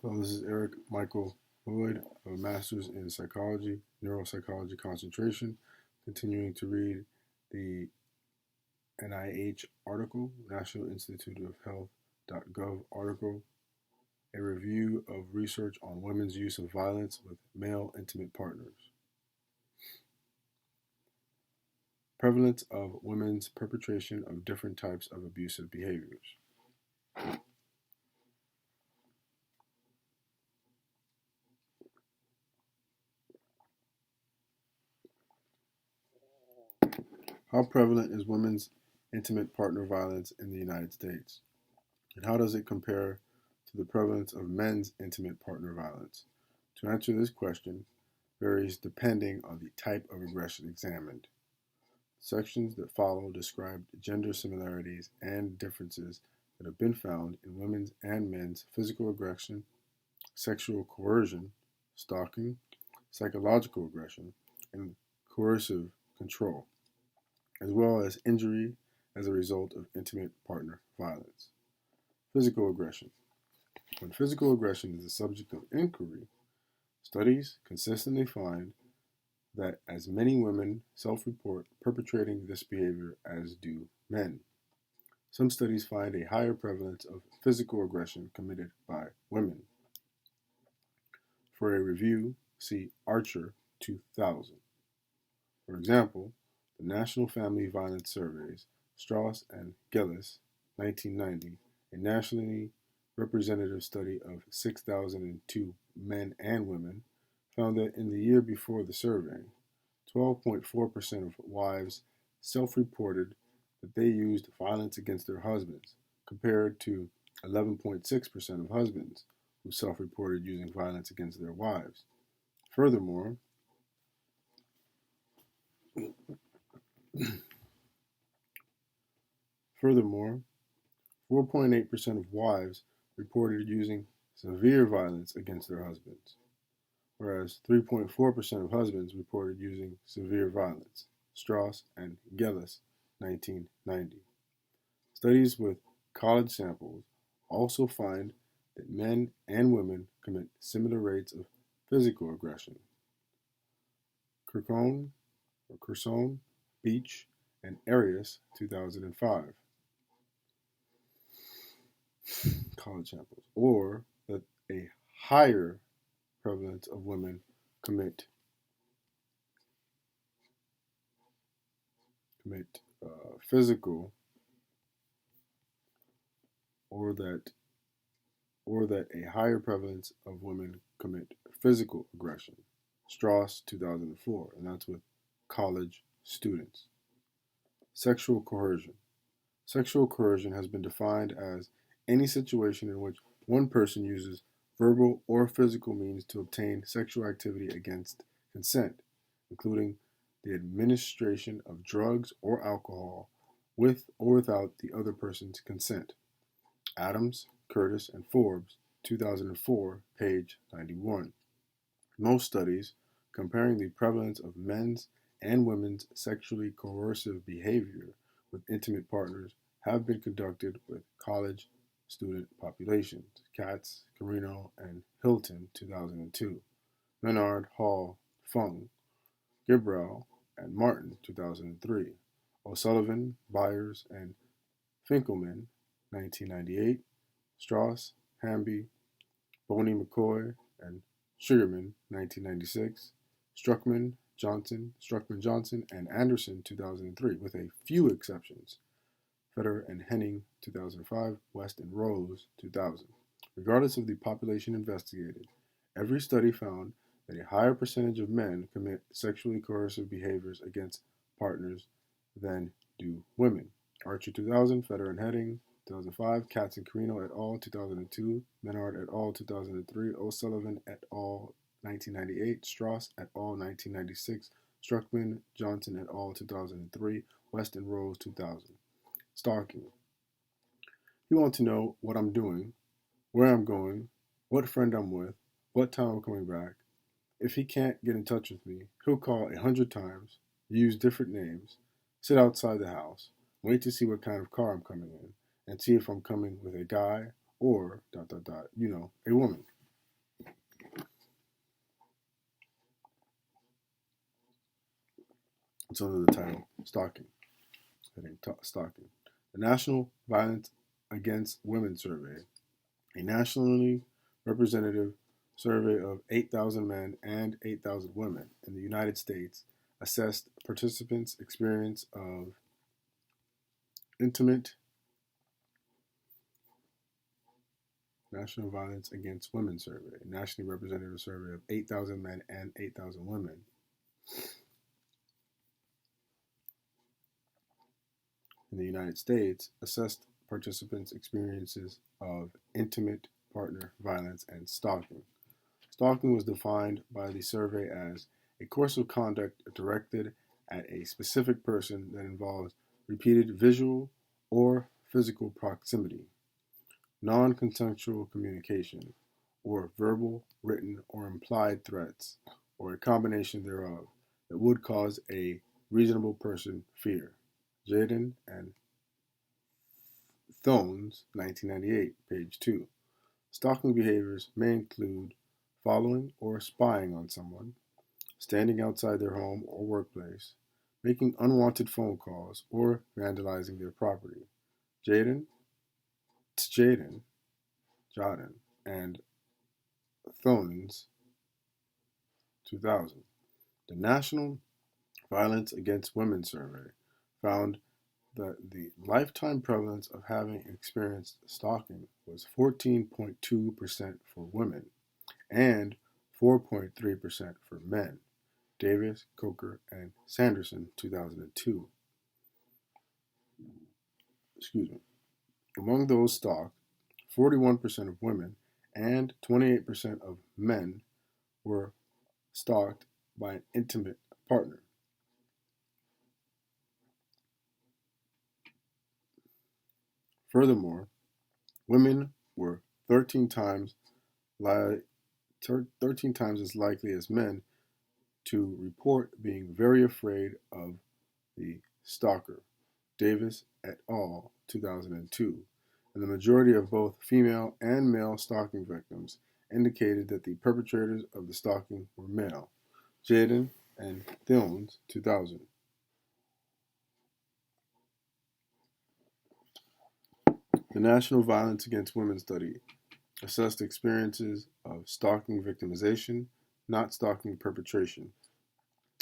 Hello, this is Eric Michael Loyd, a master's in psychology, neuropsychology concentration, continuing to read the NIH article, National Institute of Health.gov article, a review of research on women's use of violence with male intimate partners. Prevalence of women's perpetration of different types of abusive behaviors. How prevalent is women's intimate partner violence in the United States? And how does it compare to the prevalence of men's intimate partner violence? To answer this question varies depending on the type of aggression examined. Sections that follow describe gender similarities and differences that have been found in women's and men's physical aggression, sexual coercion, stalking, psychological aggression, and coercive control, as well as injury as a result of intimate partner violence. Physical aggression. When physical aggression is the subject of inquiry, studies consistently find that as many women self-report perpetrating this behavior as do men. Some studies find a higher prevalence of physical aggression committed by women. For a review, see Archer 2000. For example, the National Family Violence Surveys, Strauss and Gillis, 1990, a nationally representative study of 6,002 men and women, found that in the year before the survey, 12.4% of wives self-reported that they used violence against their husbands, compared to 11.6% of husbands who self-reported using violence against their wives. Furthermore, 4.8% of wives reported using severe violence against their husbands, whereas 3.4% of husbands reported using severe violence. Strauss and Gillis, 1990. Studies with college samples also find that men and women commit similar rates of physical aggression. Curzon, Beach, and Arias, 2005. College samples, or that a higher prevalence of women commit physical, or that a higher prevalence of women commit physical aggression. Strauss, 2004, and that's with college students. Sexual coercion. Sexual coercion has been defined as any situation in which one person uses verbal or physical means to obtain sexual activity against consent, including the administration of drugs or alcohol with or without the other person's consent. Adams, Curtis, and Forbes, 2004, page 91. Most studies comparing the prevalence of men's and women's sexually coercive behavior with intimate partners have been conducted with college student populations. Katz, Carino, and Hilton, 2002. Menard, Hall, Fung, Gibrell, and Martin, 2003. O'Sullivan, Byers, and Finkelman, 1998. Strauss, Hamby, Boney McCoy, and Sugarman, 1996. Struckman, Johnson, and Anderson, 2003, with a few exceptions. Feder and Henning, 2005, West and Rose, 2000. Regardless of the population investigated, every study found that a higher percentage of men commit sexually coercive behaviors against partners than do women. Archer, 2000, Feder and Henning, 2005, Katz and Carino et al., 2002, Menard et al., 2003, O'Sullivan et al., 1998, Strauss et al., 1996, Struckman, Johnson et al., 2003, West and Rose, 2000. Stalking. You want to know what I'm doing, where I'm going, what friend I'm with, what time I'm coming back. If he can't get in touch with me, he'll call 100 times, use different names, sit outside the house, wait to see what kind of car I'm coming in, and see if I'm coming with a guy or, a woman. It's under the title Stalking. Stalking. The National Violence Against Women Survey, a nationally representative survey of 8,000 men and 8,000 women in the United States, assessed participants' experience of intimate National Violence Against Women survey, a nationally representative survey of 8,000 men and 8,000 women in the United States, assessed participants' experiences of intimate partner violence and stalking. Stalking was defined by the survey as a course of conduct directed at a specific person that involves repeated visual or physical proximity, non-consensual communication, or verbal, written, or implied threats, or a combination thereof, that would cause a reasonable person fear. Jaden and Thones, 1998, page 2. Stalking behaviors may include following or spying on someone, standing outside their home or workplace, making unwanted phone calls, or vandalizing their property. Jaden, Jaden, and Thones, 2000. The National Violence Against Women survey found that the lifetime prevalence of having experienced stalking was 14.2% for women and 4.3% for men. Davis, Coker, and Sanderson, 2002. Among those stalked, 41% of women and 28% of men were stalked by an intimate partner. Furthermore, women were 13 times as likely as men to report being very afraid of the stalker. Davis et al., 2002. And the majority of both female and male stalking victims indicated that the perpetrators of the stalking were male. Jaden and Thilnes, 2000. The National Violence Against Women study assessed experiences of stalking victimization, not stalking perpetration,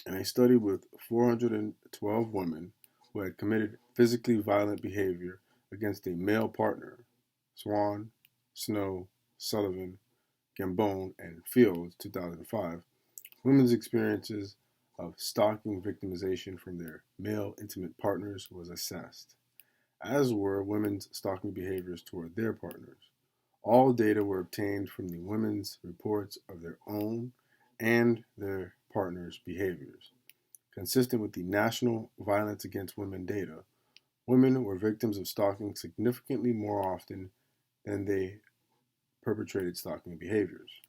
in a study with 412 women who had committed physically violent behavior against a male partner. Swan, Snow, Sullivan, Gambone, and Fields, 2005. Women's experiences of stalking victimization from their male intimate partners was assessed, as were women's stalking behaviors toward their partners. All data were obtained from the women's reports of their own and their partners' behaviors. Consistent with the National Violence Against Women data, women were victims of stalking significantly more often than they perpetrated stalking behaviors.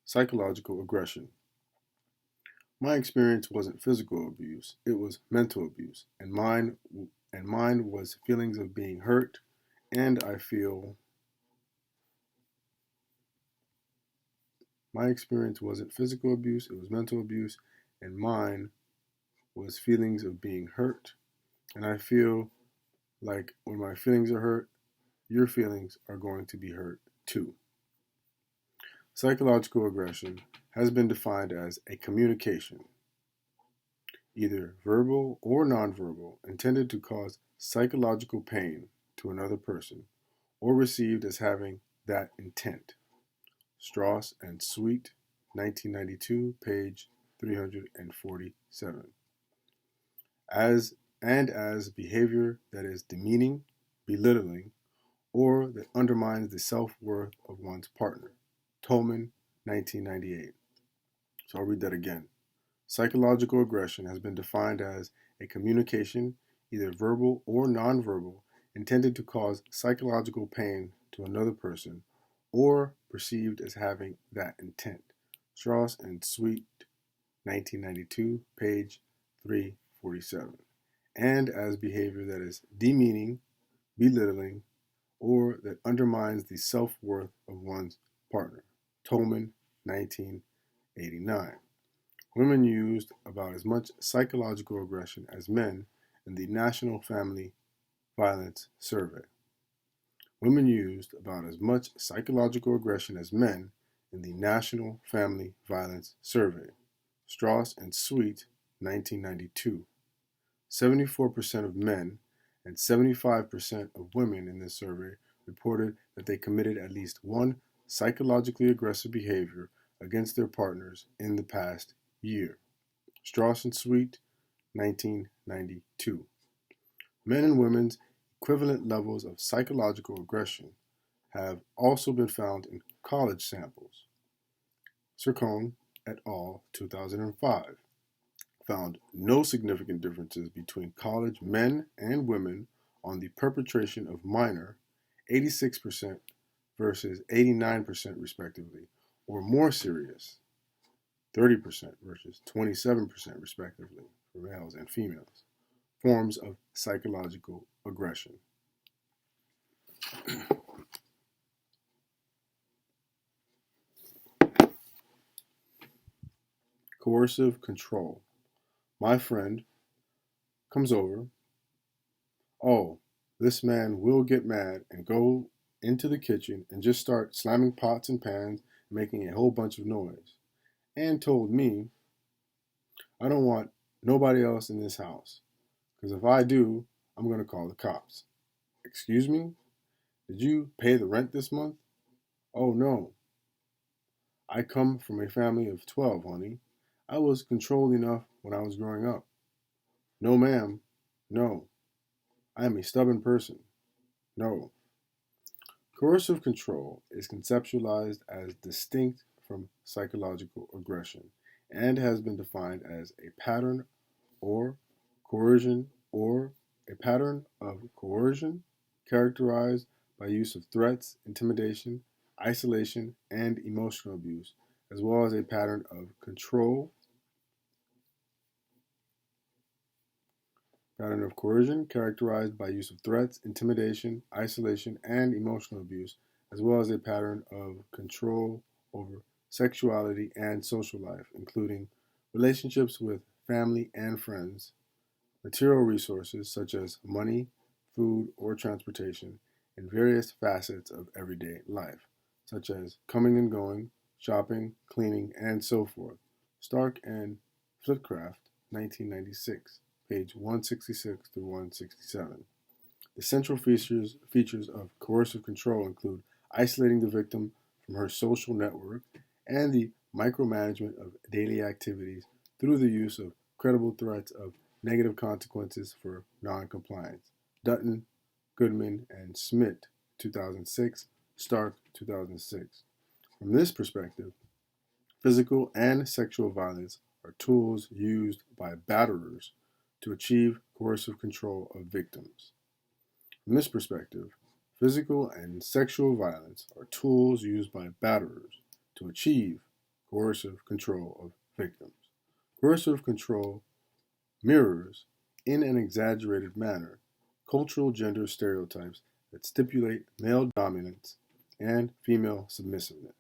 Psychological aggression. My experience wasn't physical abuse, it was mental abuse, and mine was feelings of being hurt, and I feel my experience wasn't physical abuse, it was mental abuse, and mine was feelings of being hurt, and I feel like when my feelings are hurt, your feelings are going to be hurt too. Psychological aggression has been defined as a communication, either verbal or nonverbal, intended to cause psychological pain to another person or received as having that intent. Strauss and Sweet, 1992, page 347. As behavior that is demeaning, belittling, or that undermines the self-worth of one's partner. Tolman, 1998. So I'll read that again. Psychological aggression has been defined as a communication, either verbal or nonverbal, intended to cause psychological pain to another person or perceived as having that intent. Strauss and Sweet, 1992, page 347. And as behavior that is demeaning, belittling, or that undermines the self-worth of one's partner. Tolman, 1989. Women used about as much psychological aggression as men in the National Family Violence Survey. Women used about as much psychological aggression as men in the National Family Violence Survey. Strauss and Sweet, 1992. 74% of men and 75% of women in this survey reported that they committed at least one psychologically aggressive behavior against their partners in the past year. Strauss and Sweet, 1992. Men and women's equivalent levels of psychological aggression have also been found in college samples. Sircone et al., 2005, found no significant differences between college men and women on the perpetration of minor, 86% versus 89% respectively, or more serious, 30% versus 27% respectively, for males and females, forms of psychological aggression. Coercive control. My friend comes over. Oh, this man will get mad and go into the kitchen and just start slamming pots and pans and making a whole bunch of noise. And told me I don't want nobody else in this house, because if I do, I'm going to call the cops. Excuse me? Did you pay the rent this month? Oh no. I come from a family of 12, honey. I was controlled enough when I was growing up. No, ma'am. No. I am a stubborn person. No. Coercive control is conceptualized as distinct from psychological aggression and has been defined as a pattern or coercion or a pattern of coercion characterized by use of threats, intimidation, isolation, and emotional abuse, as well as a pattern of coercion characterized by use of threats, intimidation, isolation, and emotional abuse, as well as a pattern of control over sexuality and social life, including relationships with family and friends, material resources such as money, food, or transportation, and various facets of everyday life, such as coming and going, shopping, cleaning, and so forth. Stark and Flitcraft, 1996, page 166 through 167. The central features of coercive control include isolating the victim from her social network and the micromanagement of daily activities through the use of credible threats of negative consequences for noncompliance. Dutton, Goodman, and Smith, 2006, Stark, 2006. From this perspective, physical and sexual violence are tools used by batterers to achieve coercive control of victims. From this perspective, physical and sexual violence are tools used by batterers to achieve coercive control of victims. Coercive control mirrors, in an exaggerated manner, cultural gender stereotypes that stipulate male dominance and female submissiveness.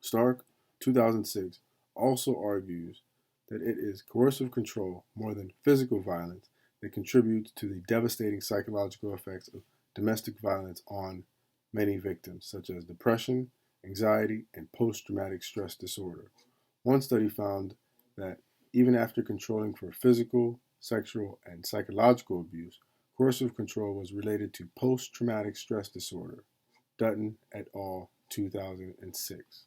Stark, 2006, also argues that it is coercive control more than physical violence that contributes to the devastating psychological effects of domestic violence on many victims, such as depression, anxiety, and post-traumatic stress disorder. One study found that even after controlling for physical, sexual, and psychological abuse, coercive control was related to post-traumatic stress disorder. Dutton et al., 2006.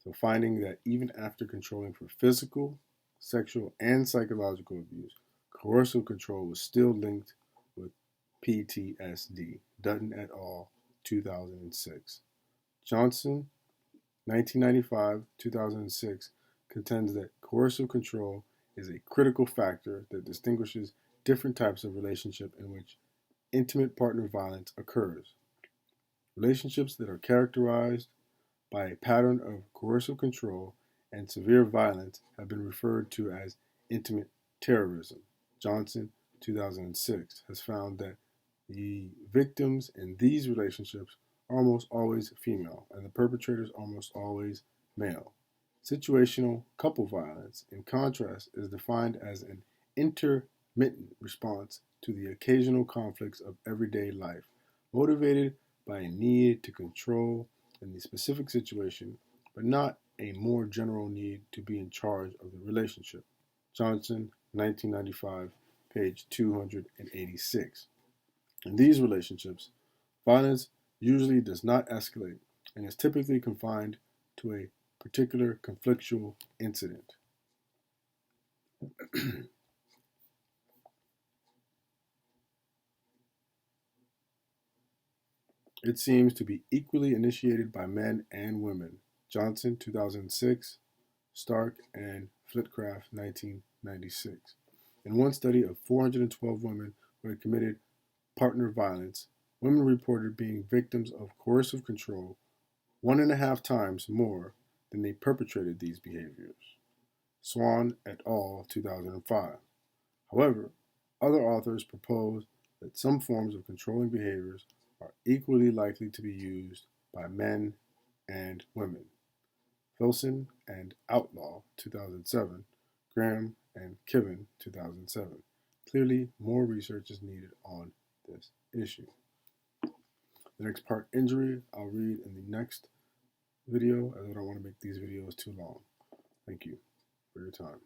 So finding that even after controlling for physical, sexual, and psychological abuse, coercive control was still linked with PTSD. Dutton et al., 2006. Johnson, 1995-2006, contends that coercive control is a critical factor that distinguishes different types of relationship in which intimate partner violence occurs. Relationships that are characterized by a pattern of coercive control and severe violence have been referred to as intimate terrorism. Johnson, 2006, has found that the victims in these relationships are almost always female and the perpetrators almost always male. Situational couple violence, in contrast, is defined as an intermittent response to the occasional conflicts of everyday life, motivated by a need to control in the specific situation, but not a more general need to be in charge of the relationship. Johnson, 1995, page 286. In these relationships, violence usually does not escalate and is typically confined to a particular conflictual incident. It seems to be equally initiated by men and women. Johnson, 2006, Stark and Flitcraft, 1996. In one study of 412 women who had committed partner violence, women reported being victims of coercive control 1.5 times more than they perpetrated these behaviors. Swan et al., 2005. However, other authors propose that some forms of controlling behaviors are equally likely to be used by men and women. Filson and Outlaw, 2007, Graham and Kiven, 2007. Clearly, more research is needed on this issue. The next part, injury, I'll read in the next video, as I don't want to make these videos too long. Thank you for your time.